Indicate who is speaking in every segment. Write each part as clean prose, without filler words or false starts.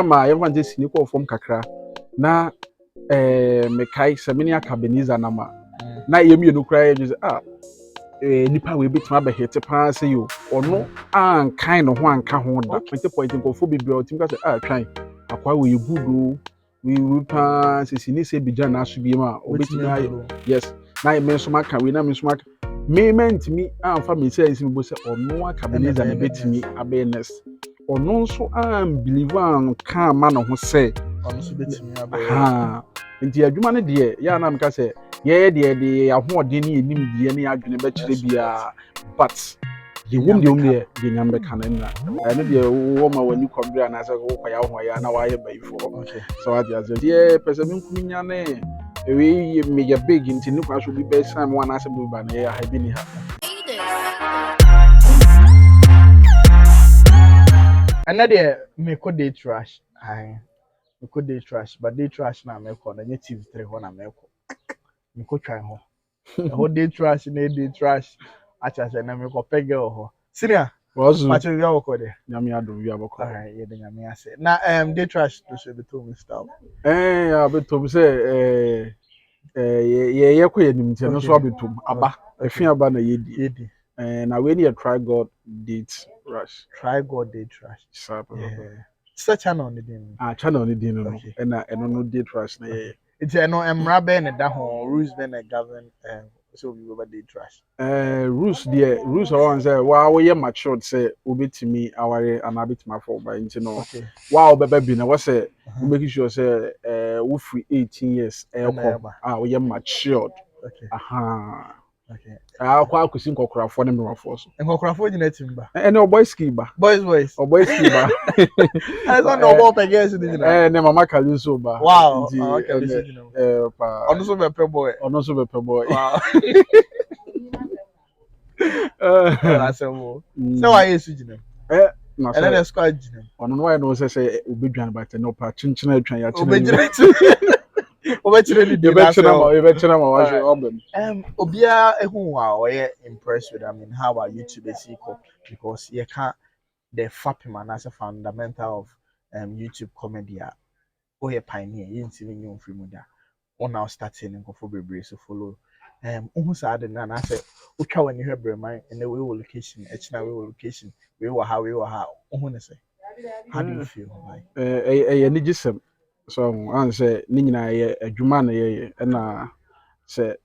Speaker 1: ma yɛmfa gye sini kɔ fam kakra na mekai sɛ mene Akabenezer nama na yɛmienu kura yɛ sɛ nipa we betima abɛhete paa sɛ yo ɔno ankan no ho anka ho da nti point nkɔfo bibia otim ka sɛ twan akwa we good o we pa sɛ sini sɛ bigya na aso bi ma obetimi yes na me nso maka we na me nso maka me mentimi amfa me sɛ nsi bo sɛ ɔno Akabenezer na betimi awareness ɔno nso believe an ka ma no ho sɛ
Speaker 2: ɔno nso betimi abɛyɛ
Speaker 1: nti adwuma no deɛ ya na meka sɛ yɛyɛ deɛ ahoɔden ne enim deɛ ne adwene bɛkyerɛ bia but the wom deɛ nyam bɛka no na ɛno deɛ wo ma wani kɔmbre ana sɛ wo kwaya ho ya na wayɛ bayifo so what you say deɛ pɛsɛ me nkumi nya ne we me ya big nti ne kwa so bi bɛ san mo ana sɛ bi ba na yɛ ha bi ni ha
Speaker 2: ɛna deɛ me ko day trash me ko day trash but day trash na me ko na nye TV3 ho na me ko me ko twan ho ho day trash na day trash acha sɛ na me ko pege ho senior
Speaker 1: wazu
Speaker 2: pacho wi aboko de
Speaker 1: nyame adom wi aboko
Speaker 2: ye de nyame ase na day trash to so beto me stop
Speaker 1: ya beto sɛ ye ko ye nim ntia no so abetom aba afi aba na yedi na we ne try god date rush
Speaker 2: such channel on the din
Speaker 1: channel on the din no na eno no date rush na ye
Speaker 2: it's eno emra be ne da ho rules be na govern so we over date rush
Speaker 1: rules are say wa we matured say obetimi aware and abetimi afọ ba nti no wa obeba bi na we say we make sure say we free 18 years we matured
Speaker 2: okay
Speaker 1: akwa akusi nkokorafo ne mrafo so
Speaker 2: nkokorafo nyina timba
Speaker 1: ene boy ski ba
Speaker 2: boys
Speaker 1: boy ski ba
Speaker 2: I don't know about peges ni nyina
Speaker 1: ne mama kali so ba
Speaker 2: wow okay this is
Speaker 1: pa
Speaker 2: ono so be boy wow asemo se wa yesu gyina
Speaker 1: na
Speaker 2: so na squad gyina
Speaker 1: ono no wa no se obedwan ba te no pa chinchina atwan ya china
Speaker 2: obegyina obechire ni
Speaker 1: obechire ma wa so obem
Speaker 2: obia ehun wa oye impressed with how our YouTube is equal because you can't the fapping man as a fundamental of YouTube comedy oye pioneer you ntimi nyum free mu da one now starting nkofo bebre so follow ohun sa de na say utwa wani hwebre man and we location echina we location we were how ohun say how do you feel like
Speaker 1: ni gisem so an say ni nyina ye adwuma na ye na say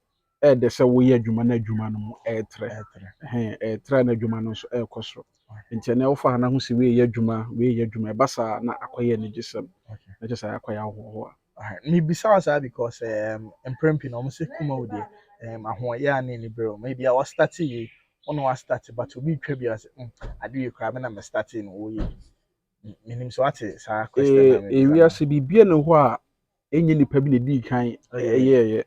Speaker 1: de say wo ye adwuma na adwuma no mu etre na adwuma no so ekosoro nti na wo fa na ho si we ye adwuma basa na akoye ni gisem na just akoye ahoho
Speaker 2: me bisa say because emprempi no mo se Kumawood ahoye ani ni bro maybe I was starting one was started but we twa bi as ade you cry na me starting no wo ye minim so ate sa question na me
Speaker 1: we ase bibia ne ho a enye nipa bi na di kan ye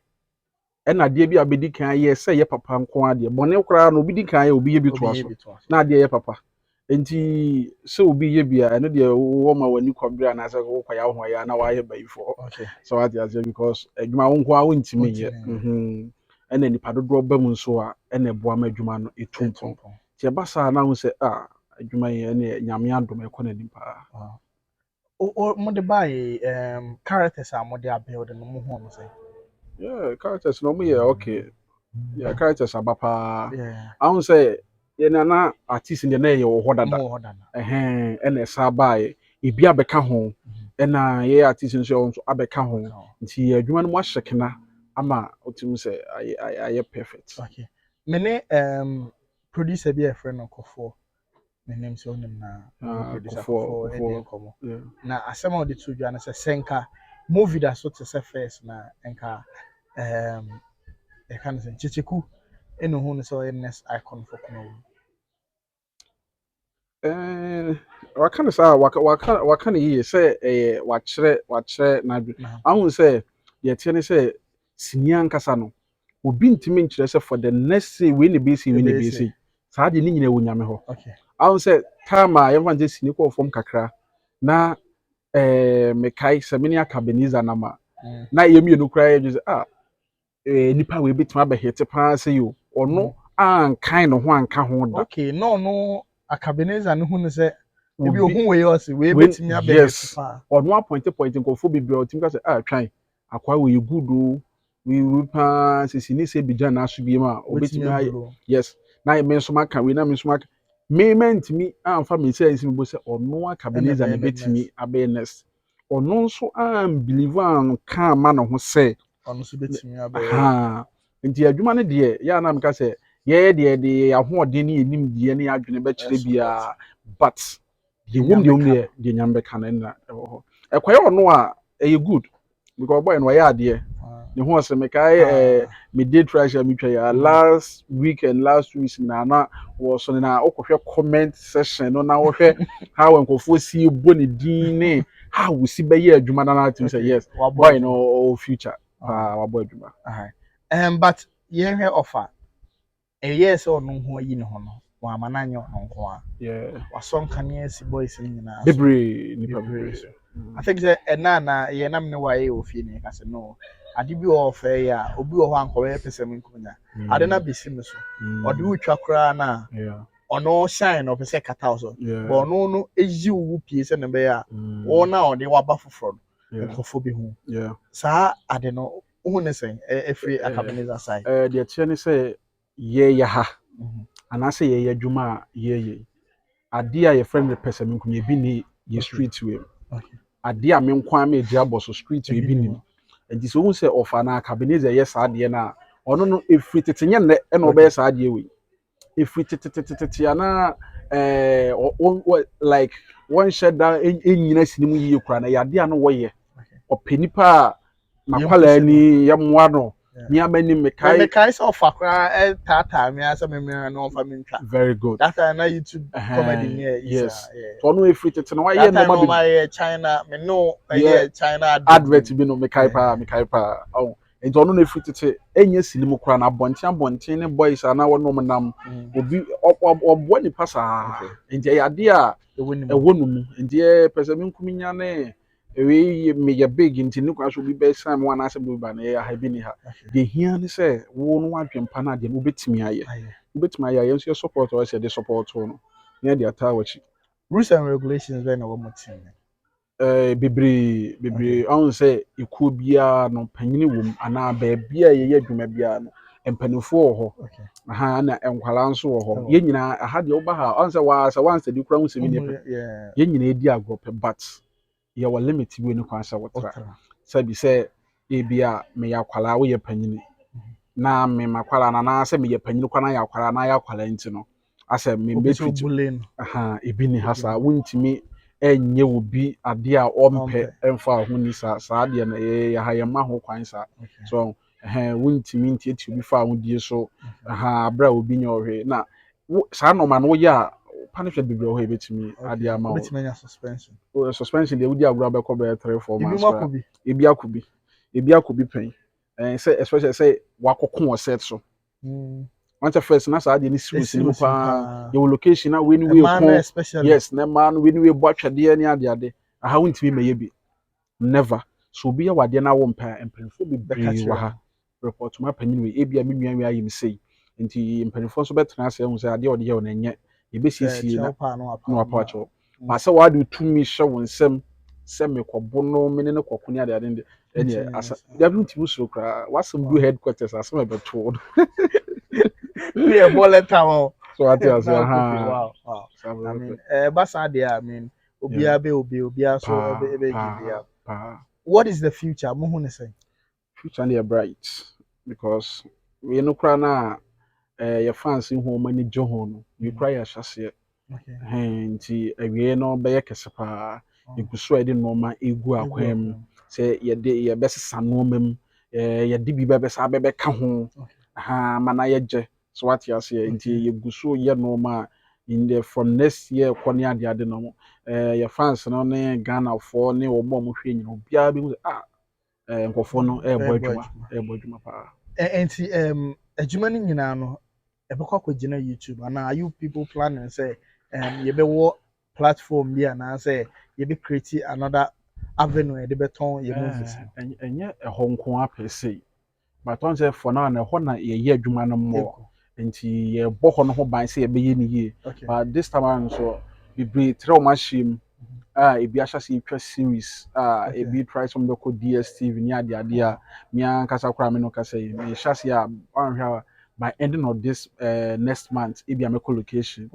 Speaker 1: na ade bi abedi kan ye se ye papa nko ade bone kora no obi di kan ye obi ye bi to aso na ade ye papa enti se obi ye bia eno de wo ma wani kwabra na se wo kwaya ho ya na wa ye bayifo so ade as because adwuma wo nko a wo ntimi ye ena nipa dodo ba mu nso a ena eboa ma adwuma no etumpon ti ba sa na ho se adwuma ye ena nyame adom e kona nipa
Speaker 2: mo de buy characters are mo de build no mo ho say
Speaker 1: characters no mo ye okay characters abapa I won't say ye na artist in the na ye wo hodada ena esa bae ebi abeka ho ena ye artist nso abeka ho nti adwuma no mo ahyekena ama otim say aye perfect
Speaker 2: okay me producer bi a friend okofo me name so nim na producer okofo e komo na asema odi to dwa na say senka movie da so te say first na enka e kan say chichiku eno hu no so next icon for Kumawood
Speaker 1: wakana sa wakana yi say wachire na ahun say ye tiene say sinia nkasa no obi ntimi nkyere say for the next say we ne be say saa de ni nyina wo nyame ho ahun say time a ye fanje sini ko fom kakra na mekai sɛ mene Akabenezer nama na yɛmienu kura yɛ say nipa we betima abɛhete paa sɛ yo ɔno ankan no ho anka ho da
Speaker 2: okay no Akabenezer no hu no sɛ Ebi ohun we us we
Speaker 1: when
Speaker 2: betimi abe
Speaker 1: yes
Speaker 2: pa.
Speaker 1: or no point go for be team ka say ah try akwa we good o we pa sisi ni say bijan na so bi ma obetimi yes na me nso maka we na me nso maka payment mi amfa me say nsi bo say ono Akabenezer na betimi abe next ono nso am believe an kan ma no ho say
Speaker 2: Ono so betimi abe
Speaker 1: aha nti adwuma ne de ya na me ka say ye de ahoɔden ne enim de ne adwene be kire bia but the wom de nyambe kan na ɛwɔ hɔ ɛkɔyɛ ɔno a ɛyɛ good because boy no ɔyɛ adeɛ ne ho ɔsɛ me kai me day treasure me twa ya last week and last 2 weeks na was so na okɔhwɛ comment section no na wɔhwɛ how nkɔfo si bo ne din ne how we si bɛyɛ adwuma na team say yes boy no future wabɔ adwuma
Speaker 2: but yen hwɛ offer yes or no ho yi ne ho no wa amananyo no nko a
Speaker 1: yeah
Speaker 2: wasom kane si boys ni nyina
Speaker 1: bebre nipa bebre
Speaker 2: I think say na ye nam ne wa ye ofie ne ka se no ade bi o fa ya obi wo ho ankɔ ye pesem nkunya ade na besim so ɔde wutwa kra na
Speaker 1: yeah
Speaker 2: ɔno shine no pese kata so but ɔno no eyi wo pie se ne be ya wo na ɔde waba foforo nkɔfo bi ho
Speaker 1: yeah
Speaker 2: saa ade no wo ne sen efiri Akabenezer side
Speaker 1: de tie ne say ye ya ha anase ye ya adwuma ye ade a ye friend pesem nkunya bi ne ye street way ade a me nkwa me dia boso street way bi nim enti so hu say ofa na Akabenezer yes ade na ono no efiri tetenye ne e na obeye saa ade we efiri tetetete ana like one shed down enyina sinimu yiye kura na ade a no wo ye openipa makwala ni yamwa no ni amani
Speaker 2: mekai so ofa kura tata me asa me no ofa me ntwa
Speaker 1: very good
Speaker 2: that time na YouTube comedy near
Speaker 1: yes to no efiri tete no ye no
Speaker 2: ma be China me no China
Speaker 1: advert bi no mekai pa oh enti ono no efiri tete enye sinimu kura na abonten ne boys ana wono nam obi obo ni pasa enti ya ade a ewo no mu enti pese me nkuminya ne ewe me ya big enti ne kwa so bi be sam wana ase bi ba na ya ha bi ni ha de hia ne se wo no adwempa na de no betimi aye yenso support o se de support no ne de ata wachi
Speaker 2: rules and regulations when our team
Speaker 1: bebre on say ikuo bia no panyini wom ana ba bia ye adwuma bia no empanifo wo ho aha na enkwala nso wo ho ye nyina aha de wo ba ha on say wa say once di kura hu se bi ne ye nyina edi agrope but ye wa limit we ni kwan sa wotra sabi say e bia me yakwala wo ye panyini na me makwala na say me ye panyini kwana yakwala na yakwala nti no asa me be fit aha ebi ni hasa wontimi enye obi ade a ompe emfa ho ni sa ade na ya ha yema ho kwan sa so wontimi ntieti obi fa ho die so abra obi nya ohwe na sa no ma no ya punishment bebre ho ebetimi ade ama wo suspension de wodi agura be ko be 3-4 months ebi akobi pen say especially say wakoko set so once first na sa ade ni serious ni pa your location na we ni we ko yes na man we ni we bo atwede ni ade aha wontimi meye bi never so bi ya wade na wo mpa empenfo bi bre wa ha report ma panyin we ebia me nwan we ayim sei nti empenfo so betena ase hu say ade ode ye wona nye ebesiesie na no apacho ma say wade tumi hye won nsem se me kobo no me ne kokoni ade ade ene asa ya bi ntimi so kra wasem do headquarters asem e beto
Speaker 2: we bullet town
Speaker 1: so I tell you
Speaker 2: wow I mean basa there I mean obia be obia so ebe give what is the future mo hu ne say
Speaker 1: future na bright because we no kra na your fans who many joho no we cry a hyase nti awie no be ye kese pa iguso ede no ma egu akwam say ye besesa no mam ye de bi be sa be ka ho mana ye je so what you say nti ye guso ye no ma in the from next year kwani ade no your fans no ne Ghana for ne omo mo hwe nyina obia bi nkofo no ebo adwuma pa
Speaker 2: enti adwuma ni nyina no ebekọ akogina YouTube and are you people planning say you be wo platform bi and say you be create another avenue de beton your movies
Speaker 1: enye ehonko apese but on say for now na ho na ye adwuma no mo enti ye bo ho no ho ban say ye be ye ni ye but this time around so bebree trɛ ɔmo ahyia mu ebi ahyɛ sɛ yɛtwa series ebi try some bɛkɔ DSTV ne ade a me ankasa koraa me no kasa yi me hyɛ sɛ a ɔnhwɛ a by ending of this next month ebi a mɛkɔ location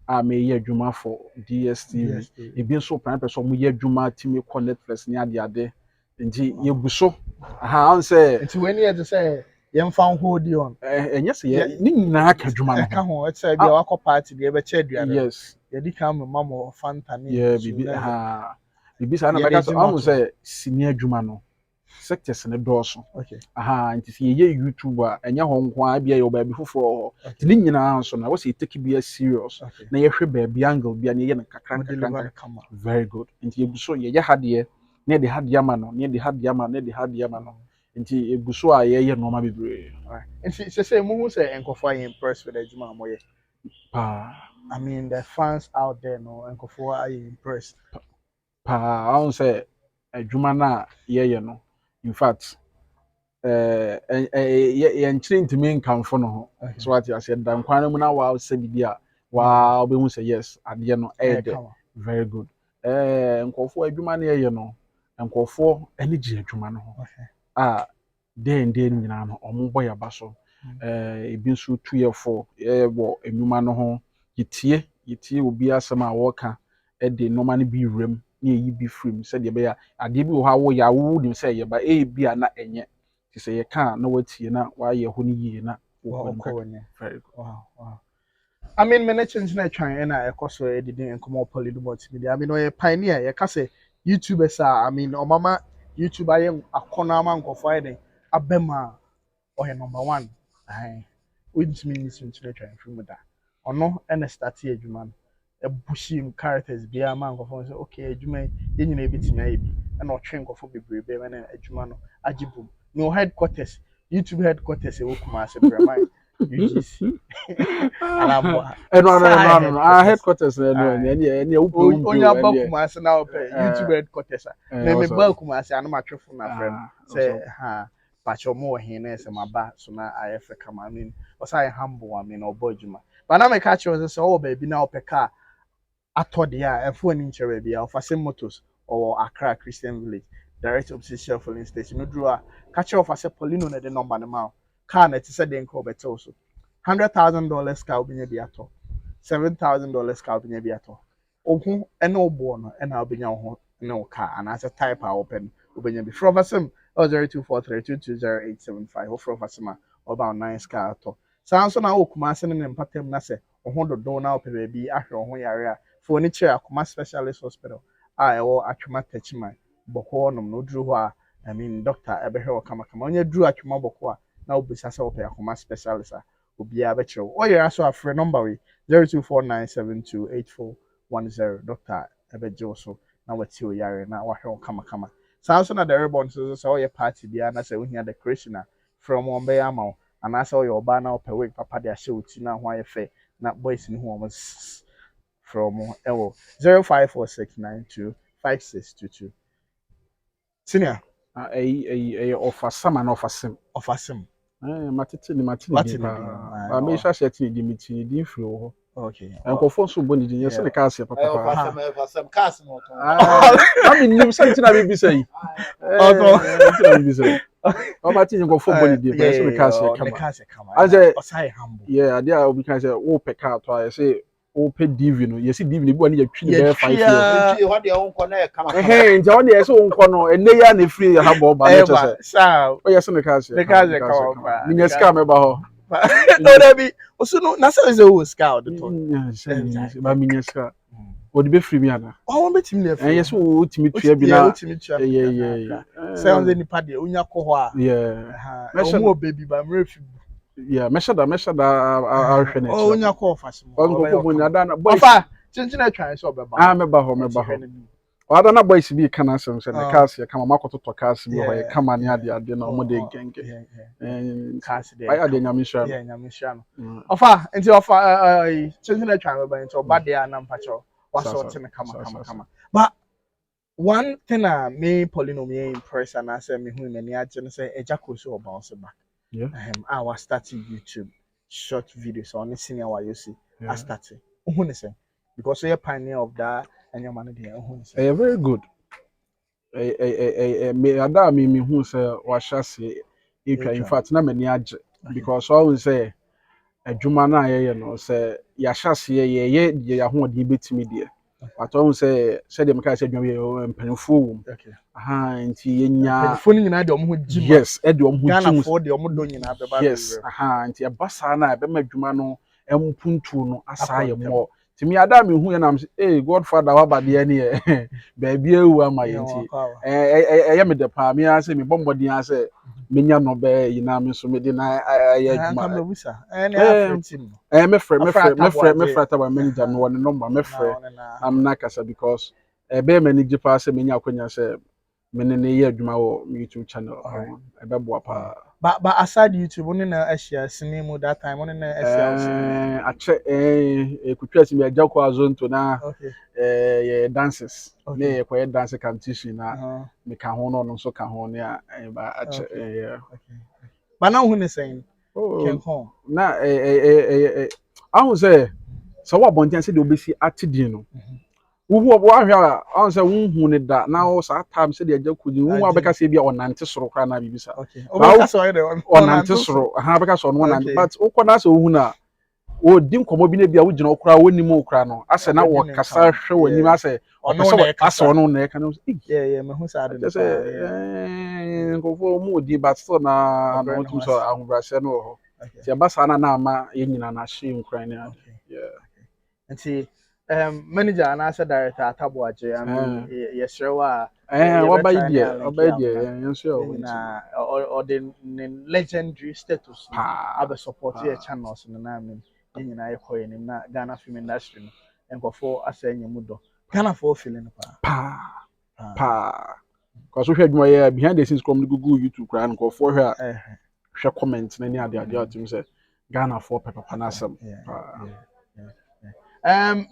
Speaker 1: meyɛ adwuma for DSTV ebi nso plan pɛ sɛ ɔmo yɛ adwuma timi kɔ Netflix ne ade nti yɛgu so ɔn sɛ
Speaker 2: nti when you say yɛmfa hold on
Speaker 1: ɛnyɛ sɛ ne nyinaa ka adwuma no
Speaker 2: ɛka ho ɛsɛ bi a wakɔ party deɛ ɛbɛkyɛ aduane
Speaker 1: yes
Speaker 2: yɛdi kan mema mo fanta ne
Speaker 1: bibi saa na mɛka sɛ ɔmo sɛ sini adwuma no sectors ne dɔɔso nti sɛ yɛyɛ YouTube a ɛnyɛ hɔ nko a bia yɛwɔ baabi foforɔ hɔ nti ne nyinaa nso na wɔsɛ yɛtake bi serious na yɛhwɛ baabi angle bia na yɛyɛ no kakra very good nti yɛgu so yɛyɛ hadeɛ na yɛde hadeɛ ama no na yɛde hadeɛ ama no na yɛde hadeɛ ama no nti yɛgu so a yɛyɛ nneɛma bebree
Speaker 2: nti sɛ muhu sɛ nkɔfoɔ ayɛ impressed with adwuma a moyɛ I mean the fans out there no nkɔfoɔ ayɛ impressed
Speaker 1: ɔn sɛ adwuma no a yɛyɛ no in fact yɛnkyerɛ ntumi nkamfo no ho so wate aseɛ da nkwan no mu na sɛ bidi a wobɛhu sɛ yes adeɛ no ɛyɛ dɛ very good nkɔfoɔ adwuma no yɛyɛ no nkɔfoɔ ani gye adwuma no ho dɛn nyinaa no ɔmo bɔ yaba so ebi nso tu yɛ fo wɔ nnwuma no ho yɛtie obi asɛm a wɔka de nneɛma no bi wrem na yɛyi bi firim sɛdeɛ ɛbɛyɛ adeɛ bi wɔ hɔ a woyɛ a wonim sɛ yɛba bi a na ɛnyɛ nti sɛ yɛka a na watie na wayɛ hɔ no yie na
Speaker 2: wokɔ very good wow I mean me ne kyɛnkyɛn atwan ɛna ɛkɔ so ɛdidi nkɔmɔ Poleeno Multimedia I mean ɔyɛ pioneer yɛka sɛ YouTubers a I mean ɔmama YouTube ayɛ akɔnɔ ama nkɔfoɔ ayɛ den abɛma ɔyɛ number 1 wontumi nyi kyɛnkyɛn atwan firi mu da ɔno ɛna start adwuma no ebushim characters biara ma nkɔfoɔ sɛ okay adwuma yi nyina ebitumi ayɛ bi ɛna ɔtwe nkɔfoɔ bebree bɛma na adwuma no agye bom no headquarters YouTube headquarters ɛwɔ Kumasi Brahman UGC
Speaker 1: no headquarters no ɛne
Speaker 2: onya ba Kumasi na opɛ YouTube headquarters na me ba Kumasi ana matwefo na frɛ sɛ pacho mo he na sɛ maba so na ayɛ fɛ kama I mean ɔsɛ humble I mean ɔbɔ adwuma but na me ka kyerɛ sɛ ɔwɔ baabi na ɔpɛ car atɔ de a ɛfo ani nkyerɛ baabi a ɔfa motors ɔwɔ Accra Christian Village direct opposite Shell filling station no duru a ka kyerɛ ɔfa sɛ Poleeno na de number no ma car na te sɛ de nka ɔbɛtɛw so $100,000 car obinya bi atɔ $7,000 car obinya bi atɔ ohu ɛna ɔboɔ no ɛna obinya ho ne o car ana sɛ type a ɔpɛ no obinya bi from asem 0243220875 or from asem about 9 car atɔ saa nso na okuma ase ne mpatam na sɛ ɔho dodo na ɔpɛ baabi ahwɛ ɔho yare a for ni kyerɛ akoma specialist hospital a ɛwɔ atwema tachiman bɔkɔ nom no duru hɔ a I mean doctor ɛbɛhwɛ wɔ kama onye duru atwema bɔkɔ a na obisa sɛ ɔpɛ akoma specialist a obiara bɛkyerɛ wo ɔyɛ aso afrɛ number we 0249728410 doctor ɛbɛgye wo so na wati o yare na wahwɛ wo kama saa nso na the ribbon so sɛ ɔyɛ party biara na sɛ wohia decoration a from wɔn bɛyɛ ama wo anaasɛ ɔyɛ ɔbaa na ɔpɛ wig papa de ahyɛ wo ti na ho ayɛ fɛ na boys ni ho wɔn from ɛwɔ 0546925622 senior
Speaker 1: ɔfasam ana
Speaker 2: ɔfasam
Speaker 1: matete ni ba me sha sha ti di miti di firi wo
Speaker 2: okay
Speaker 1: nkofo so bɔ ni di yɛ sɛ ne kaase papa
Speaker 2: ɔfasam kaase no
Speaker 1: ami nim sɛ ntina bi bisa yi ntina bi bisa yi ɔba ti nkofo bɔ ni di yɛ sɛ ne kaase kama azɛ
Speaker 2: ɔsai humble
Speaker 1: ade a obi kan sɛ wo pɛ ka to ayɛ sɛ wo pɛ DV no yɛ si DV ne bi wɔ ne yɛ twi ne bɛ 5 years
Speaker 2: hɔ de wo nkɔ na yɛ kama
Speaker 1: nti hɔ de yɛ sɛ wo nkɔ no ene ya na free ha bɔ ba ne kyɛ
Speaker 2: sɛ
Speaker 1: o yɛ sɛ ne kaase
Speaker 2: kama
Speaker 1: ni nyɛ ska me ba hɔ
Speaker 2: no da bi osu no na sɛ wo ska de to
Speaker 1: ba mi nyɛ ska o de be free mi ana
Speaker 2: o be timi na free
Speaker 1: yɛ sɛ wo timi tua bi na
Speaker 2: sɛ on the nipa de onya kɔ hɔ a o mo baby ba mre fi
Speaker 1: mɛhyɛ da ahwɛ ne
Speaker 2: o nya kɔ fashion
Speaker 1: nkɔkɔ bo nya da na boys
Speaker 2: kyinkyina atwan sɛ ɔbɛba
Speaker 1: mɛba hɔ ɔda na boys bi ka na asɛm sɛ ne cars yɛ kama makɔtotɔ cars bi hɔ yɛ kama ne ade na ɔmo de genge
Speaker 2: cars de
Speaker 1: ayɛ de nyame hyira
Speaker 2: no ɔfa nti ɔfa kyinkyina atwan bɛba nti ɔba de a na mpakyɛw wasɔ te ne kama but one thing me Poleeno me impress and I say me hu me ni agye no sɛ ɛgya kɔ so bounce back I was starting YouTube short videos on the senior wa you see I started who ne say because you're pioneer of that and your man there who is
Speaker 1: very good. Me ada me hu say wa hyase etwa in fact na mani age because always say adwuma na ye no say ya hyase ye ya ho de betimi de but always say dem ka say adwuma ye mpanifo wo
Speaker 2: okay
Speaker 1: aha nti yenya
Speaker 2: phone nyina de omo jima
Speaker 1: yes e de omo
Speaker 2: Ghana
Speaker 1: jim
Speaker 2: for de omo do nyina beba
Speaker 1: yes aha nti e basa na e be ma adwuma no empuntu no asa ye
Speaker 2: Akɔntem.
Speaker 1: mo timi ada me hu ye na eh godfather wa bade ne ye baby ewu ama ye nti ɛyɛ me de pa me ase me bombodin ase menya no be yina me so me de na ɛyɛ adwuma me frɛ taba manager no one number me frɛ am na kasa because be manager pa ase menya akonya se me ne ne yɛ adwuma wo YouTube channel ebe boa pa
Speaker 2: but aside YouTube one na Asia cinema that time one na Asia cinema
Speaker 1: ache kutwa si me agya ko azonto na
Speaker 2: okay
Speaker 1: ye dances me ko ye dance competition na me ka ho no so ka ho ne ba ache
Speaker 2: okay but now who is saying can home
Speaker 1: na ahu say so wa bonten say de obesi atidin no wo ahwa ahu say wonhu ne da na wo sa time say de agya kudin wo abeka say bia onante soro kra na bibisa
Speaker 2: okay obeka so ye de
Speaker 1: onante soro ha abeka so no onante but wo kona say wo hu na o din komo bi na bia wo gina okra woni mu okra no ase na wo kasa hwe wani ma ase ase ono na e kana
Speaker 2: yeah me hu sa de
Speaker 1: just go for mu di but still na no tum so ahobrase no ho ti abasa na na ama ye nyina na hye nkran ne yeah
Speaker 2: nti manager na ase director ataboaje yesrewa
Speaker 1: what by there yenso
Speaker 2: na or the legendary status abe support your channels na me nyina yekoye ni na Ghana film industry no enkofo asanya mudo Ghana for feeling
Speaker 1: pa cause we hwedwuma ye behind the scenes come Google YouTube kra nkofo hwe a hwe comment na ni ade atum say Ghana for papa na asem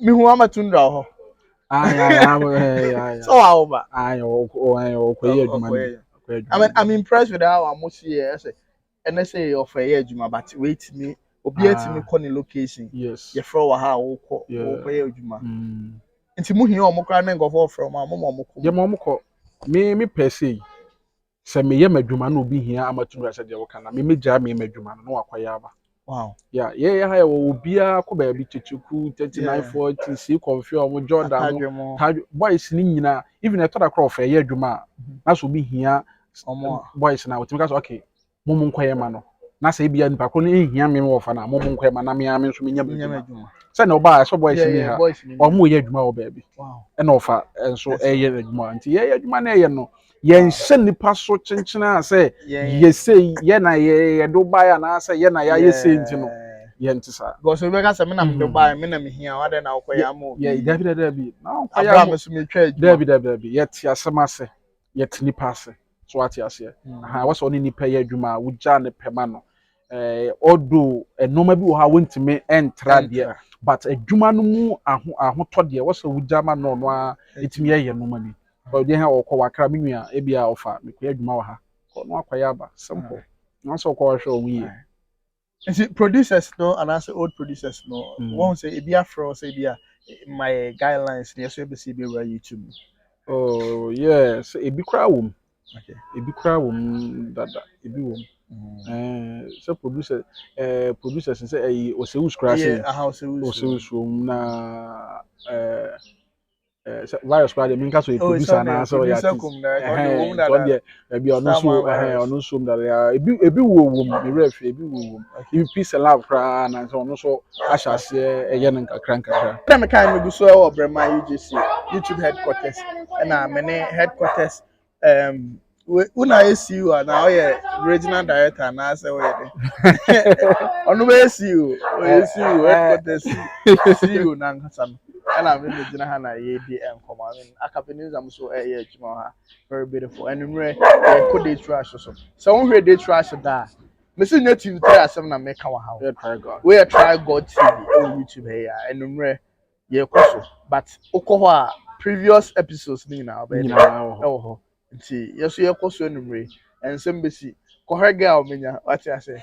Speaker 2: mi hu amatundra ho
Speaker 1: yeah
Speaker 2: so how ba
Speaker 1: okoye adwuma
Speaker 2: I'm impressed with how amosi here say and say of a year adwuma but wait me obi atimi kɔ ne location
Speaker 1: yes
Speaker 2: ye fro wa ha wo kɔ ye adwuma nti mu hia omo kra na ngofo from mo kɔ
Speaker 1: ye mo kɔ me per se se me ye madwuma na obi hia amatunra se de wo kana me megya me madwuma no akwaya aba
Speaker 2: wow
Speaker 1: yeah ye ha wo obia kɔ ba bi chichiku 3940 see confuse omo Jordan boys ni nyina even e toda crop ye adwuma na so obi hia boys na otimi ka so okay mo nkɔye ma no na say bia nipa ko no ehia me wo fa na mo nkɔye ma na me ame so me nya madwuma say na oba so boys ni ha omo ye adwuma wo ba bi e na ofa enso eye adwuma nti ye adwuma na eye no ye nhyɛ nipa so kyenkyena say ye say ye na ye do ba ya na say ye na ya ye say nti no ye ntisa
Speaker 2: because we ka say me na me do ba me na me hia wa de na akɔye amo
Speaker 1: ye dabi na akɔye
Speaker 2: amo me so me twa adwuma
Speaker 1: dabi ye ti asɛm ye ti nipa ase so ati ase aha wasa oni nipa ye adwuma wugya ne pema no odo enoma bi wo ha wontime entra de but adwuma no mu ahotɔ de wasa wugya ma no no a etimi ye noma bi o de ha okɔ wakra menua e bia ofa me kɔ adwuma wa ha kɔ no akwaya ba simple na so kɔ hwɛ o wi
Speaker 2: nti producers no and as old producers no won say e bia fro say bia my guidelines ne so e be see be YouTube
Speaker 1: oh yes e bi kra wom
Speaker 2: okay
Speaker 1: ebi kra wom dada ebi wom so producers say osewus kra say osewus wom na virus kra de minka so e producer na so ya artist so de ebi onu so dada ebi wo wom be ref ebi wo wom ebi peace and love kra na so onu so ahyase eye no nkakra
Speaker 2: na me kan me gu so e Brema UGC YouTube headquarters na me ne headquarters una SU na o ye regional director na say o ye de onu be SU headquarters SU na nkasa no na me gina ha na ye di enkom I mean Akabenezer am so ye adwuma ha very beautiful and remember ye ko dey trash so won hwe dey trash da me see native tell asem na me ka wa ha we try God TV on YouTube here and remember ye ko but ukọ a previous episodes ni na be ho nti yeso ye ko so numre ensem besi ko her girl menya what you say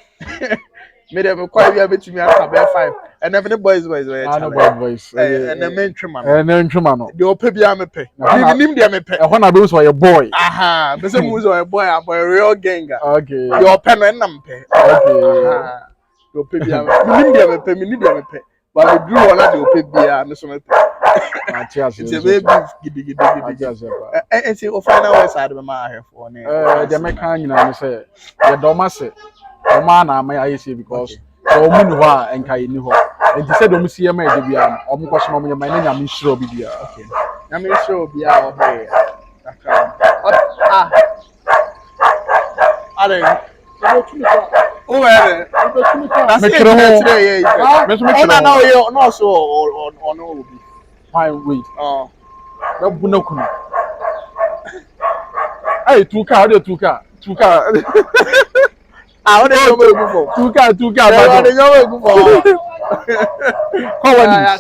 Speaker 2: Me dem quite be between me and 5 and then the boys
Speaker 1: no
Speaker 2: challenge.
Speaker 1: boys
Speaker 2: And then men trim
Speaker 1: no ntwema no
Speaker 2: the ope bia me pe me nim dia me pe
Speaker 1: e ho na be so your boy
Speaker 2: aha be say mu so boy am a real ganga
Speaker 1: okay
Speaker 2: the ope no na me pe
Speaker 1: okay
Speaker 2: aha the ope bia me nim dia me pe me nim dia me pe but the drew on the ope bia me so me pe
Speaker 1: Matias
Speaker 2: it's a baby gidi and see o final words are be ma here for ne
Speaker 1: the meka nyina no say ye doma se o ma na ama ya say because o mu ni ho a enka ye ni ho enti se dom sie ma e de bia no o mo ko so mo nyama na nyame hiro bi bia
Speaker 2: okay nyame hiro bia o he aka ale o were that's it today yeah no you no so or no obi
Speaker 1: fine wait da bu na kunu ai tuka
Speaker 2: what dey go go for
Speaker 1: tuka
Speaker 2: ba dey go go for
Speaker 1: how
Speaker 2: ya